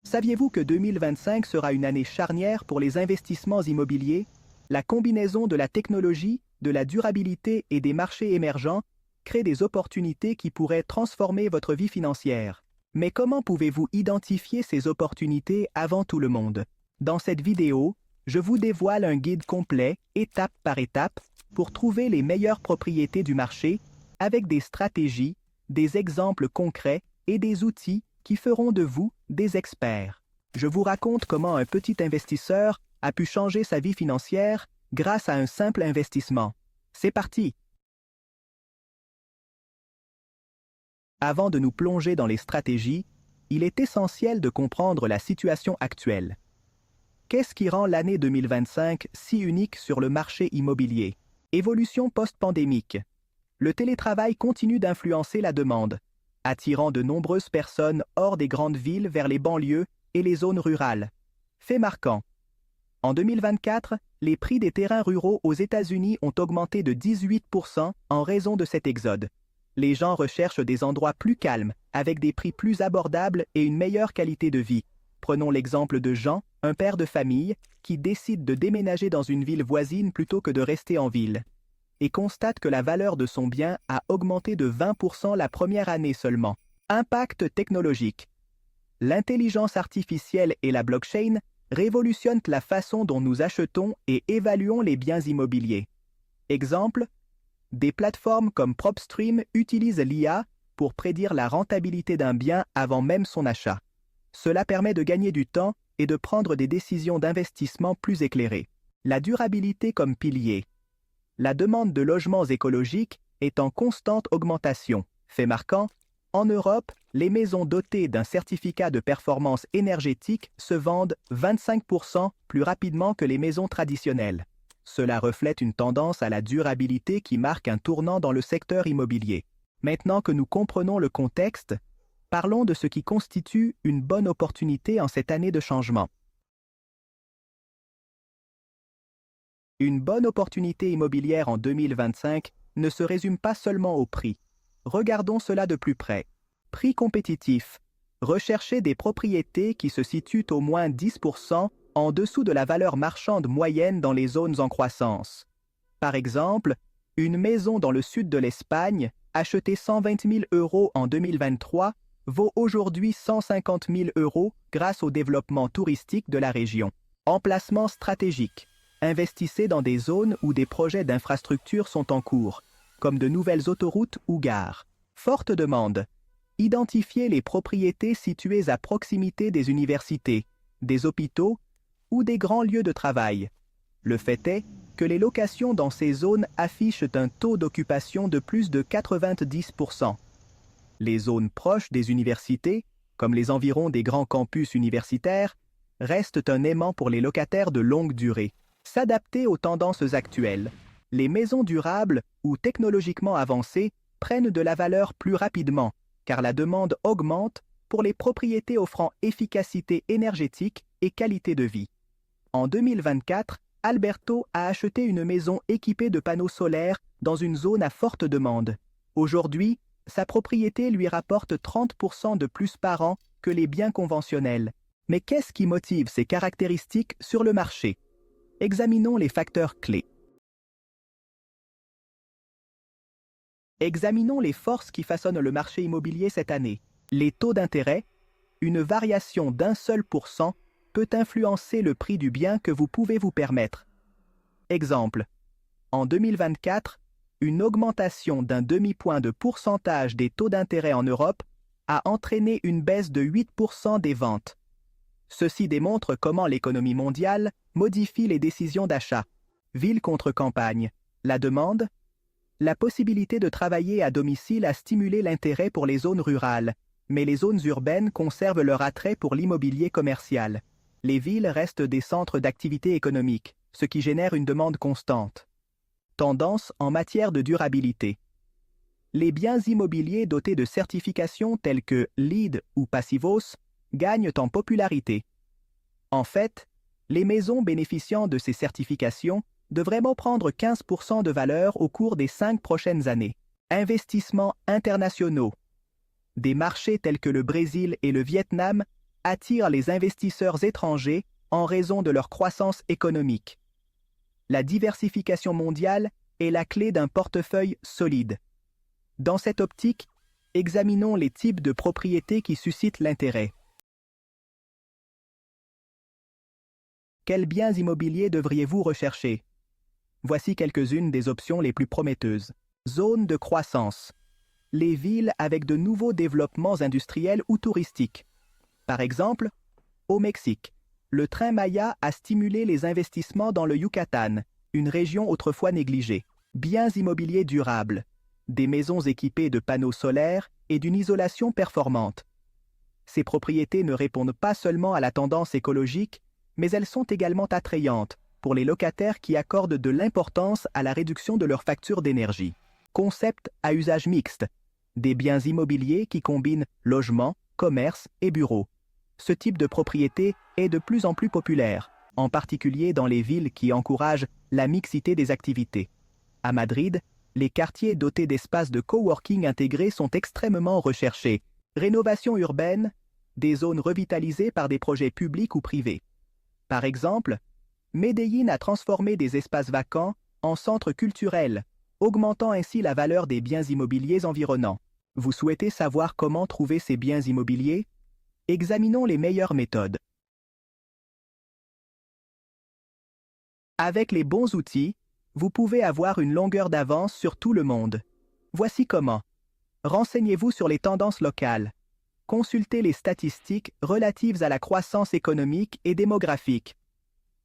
Saviez-vous que 2025 sera une année charnière pour les investissements immobiliers? La combinaison de la technologie, de la durabilité et des marchés émergents crée des opportunités qui pourraient transformer votre vie financière. Mais comment pouvez-vous identifier ces opportunités avant tout le monde? Dans cette vidéo, je vous dévoile un guide complet, étape par étape, pour trouver les meilleures propriétés du marché, avec des stratégies, des exemples concrets et des outils qui feront de vous des experts. Je vous raconte comment un petit investisseur a pu changer sa vie financière grâce à un simple investissement. C'est parti! Avant de nous plonger dans les stratégies, il est essentiel de comprendre la situation actuelle. Qu'est-ce qui rend l'année 2025 si unique sur le marché immobilier? Évolution post-pandémique. Le télétravail continue d'influencer la demande, attirant de nombreuses personnes hors des grandes villes vers les banlieues et les zones rurales. Fait marquant. En 2024, les prix des terrains ruraux aux États-Unis ont augmenté de 18% en raison de cet exode. Les gens recherchent des endroits plus calmes, avec des prix plus abordables et une meilleure qualité de vie. Prenons l'exemple de Jean, un père de famille, qui décide de déménager dans une ville voisine plutôt que de rester en ville, et constate que la valeur de son bien a augmenté de 20% la première année seulement. Impact technologique. L'intelligence artificielle et la blockchain révolutionnent la façon dont nous achetons et évaluons les biens immobiliers. Exemple, des plateformes comme PropStream utilisent l'IA pour prédire la rentabilité d'un bien avant même son achat. Cela permet de gagner du temps et de prendre des décisions d'investissement plus éclairées. La durabilité comme pilier. La demande de logements écologiques est en constante augmentation. Fait marquant, en Europe, les maisons dotées d'un certificat de performance énergétique se vendent 25% plus rapidement que les maisons traditionnelles. Cela reflète une tendance à la durabilité qui marque un tournant dans le secteur immobilier. Maintenant que nous comprenons le contexte, parlons de ce qui constitue une bonne opportunité en cette année de changement. Une bonne opportunité immobilière en 2025 ne se résume pas seulement au prix. Regardons cela de plus près. Prix compétitif. Recherchez des propriétés qui se situent au moins 10% en dessous de la valeur marchande moyenne dans les zones en croissance. Par exemple, une maison dans le sud de l'Espagne, achetée 120 000 € en 2023, vaut aujourd'hui 150 000 € grâce au développement touristique de la région. Emplacement stratégique. Investissez dans des zones où des projets d'infrastructures sont en cours, comme de nouvelles autoroutes ou gares. Forte demande. Identifiez les propriétés situées à proximité des universités, des hôpitaux ou des grands lieux de travail. Le fait est que les locations dans ces zones affichent un taux d'occupation de plus de 90%. Les zones proches des universités, comme les environs des grands campus universitaires, restent un aimant pour les locataires de longue durée. S'adapter aux tendances actuelles. Les maisons durables ou technologiquement avancées prennent de la valeur plus rapidement, car la demande augmente pour les propriétés offrant efficacité énergétique et qualité de vie. En 2024, Alberto a acheté une maison équipée de panneaux solaires dans une zone à forte demande. Aujourd'hui, sa propriété lui rapporte 30% de plus par an que les biens conventionnels. Mais qu'est-ce qui motive ces caractéristiques sur le marché? Examinons les facteurs clés. Examinons les forces qui façonnent le marché immobilier cette année. Les taux d'intérêt, une variation d'1 seul % peut influencer le prix du bien que vous pouvez vous permettre. Exemple, en 2024, une augmentation d'1 demi-point de pourcentage des taux d'intérêt en Europe a entraîné une baisse de 8% des ventes. Ceci démontre comment l'économie mondiale modifie les décisions d'achat. Ville contre campagne. La demande? La possibilité de travailler à domicile a stimulé l'intérêt pour les zones rurales, mais les zones urbaines conservent leur attrait pour l'immobilier commercial. Les villes restent des centres d'activité économique, ce qui génère une demande constante. Tendance en matière de durabilité. Les biens immobiliers dotés de certifications telles que LEED ou Passivos gagnent en popularité. En fait, les maisons bénéficiant de ces certifications devraient prendre 15% de valeur au cours des 5 prochaines années. Investissements internationaux. Des marchés tels que le Brésil et le Vietnam attirent les investisseurs étrangers en raison de leur croissance économique. La diversification mondiale est la clé d'un portefeuille solide. Dans cette optique, examinons les types de propriétés qui suscitent l'intérêt. Quels biens immobiliers devriez-vous rechercher? Voici quelques-unes des options les plus prometteuses. Zone de croissance. Les villes avec de nouveaux développements industriels ou touristiques. Par exemple, au Mexique, le train Maya a stimulé les investissements dans le Yucatan, une région autrefois négligée. Biens immobiliers durables. Des maisons équipées de panneaux solaires et d'une isolation performante. Ces propriétés ne répondent pas seulement à la tendance écologique, mais elles sont également attrayantes pour les locataires qui accordent de l'importance à la réduction de leur facture d'énergie. Concept à usage mixte. Des biens immobiliers qui combinent logement, commerce et bureaux. Ce type de propriété est de plus en plus populaire, en particulier dans les villes qui encouragent la mixité des activités. À Madrid, les quartiers dotés d'espaces de coworking intégrés sont extrêmement recherchés. Rénovation urbaine, des zones revitalisées par des projets publics ou privés. Par exemple, Medellín a transformé des espaces vacants en centres culturels, augmentant ainsi la valeur des biens immobiliers environnants. Vous souhaitez savoir comment trouver ces biens immobiliers? Examinons les meilleures méthodes. Avec les bons outils, vous pouvez avoir une longueur d'avance sur tout le monde. Voici comment. Renseignez-vous sur les tendances locales. Consultez les statistiques relatives à la croissance économique et démographique.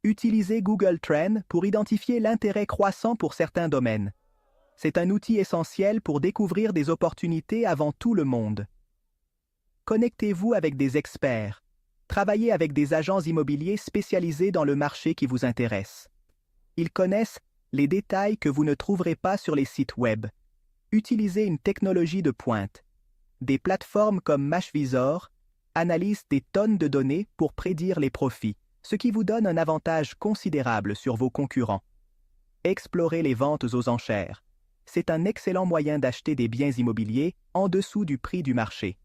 Utilisez Google Trends pour identifier l'intérêt croissant pour certains domaines. C'est un outil essentiel pour découvrir des opportunités avant tout le monde. Connectez-vous avec des experts. Travaillez avec des agents immobiliers spécialisés dans le marché qui vous intéresse. Ils connaissent les détails que vous ne trouverez pas sur les sites web. Utilisez une technologie de pointe. Des plateformes comme Mashvisor analysent des tonnes de données pour prédire les profits, ce qui vous donne un avantage considérable sur vos concurrents. Explorez les ventes aux enchères. C'est un excellent moyen d'acheter des biens immobiliers en dessous du prix du marché.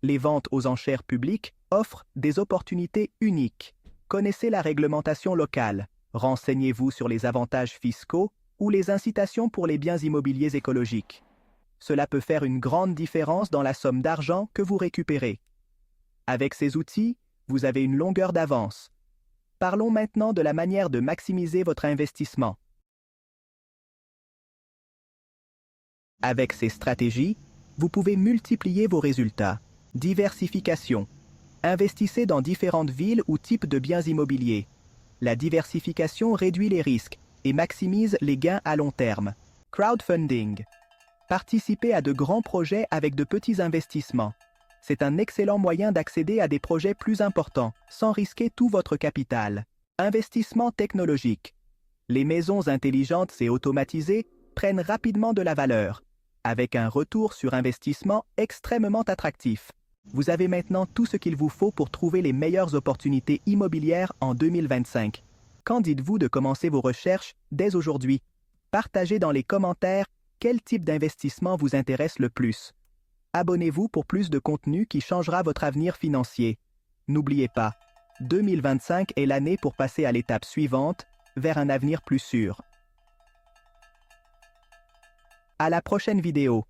Les ventes aux enchères publiques offrent des opportunités uniques. Connaissez la réglementation locale. Renseignez-vous sur les avantages fiscaux ou les incitations pour les biens immobiliers écologiques. Cela peut faire une grande différence dans la somme d'argent que vous récupérez. Avec ces outils, vous avez une longueur d'avance. Parlons maintenant de la manière de maximiser votre investissement. Avec ces stratégies, vous pouvez multiplier vos résultats. Diversification. Investissez dans différentes villes ou types de biens immobiliers. La diversification réduit les risques et maximise les gains à long terme. Crowdfunding. Participez à de grands projets avec de petits investissements. C'est un excellent moyen d'accéder à des projets plus importants, sans risquer tout votre capital. Investissement technologique. Les maisons intelligentes et automatisées prennent rapidement de la valeur, avec un retour sur investissement extrêmement attractif. Vous avez maintenant tout ce qu'il vous faut pour trouver les meilleures opportunités immobilières en 2025. Qu'en dites-vous de commencer vos recherches dès aujourd'hui? Partagez dans les commentaires quel type d'investissement vous intéresse le plus. Abonnez-vous pour plus de contenu qui changera votre avenir financier. N'oubliez pas, 2025 est l'année pour passer à l'étape suivante, vers un avenir plus sûr. À la prochaine vidéo.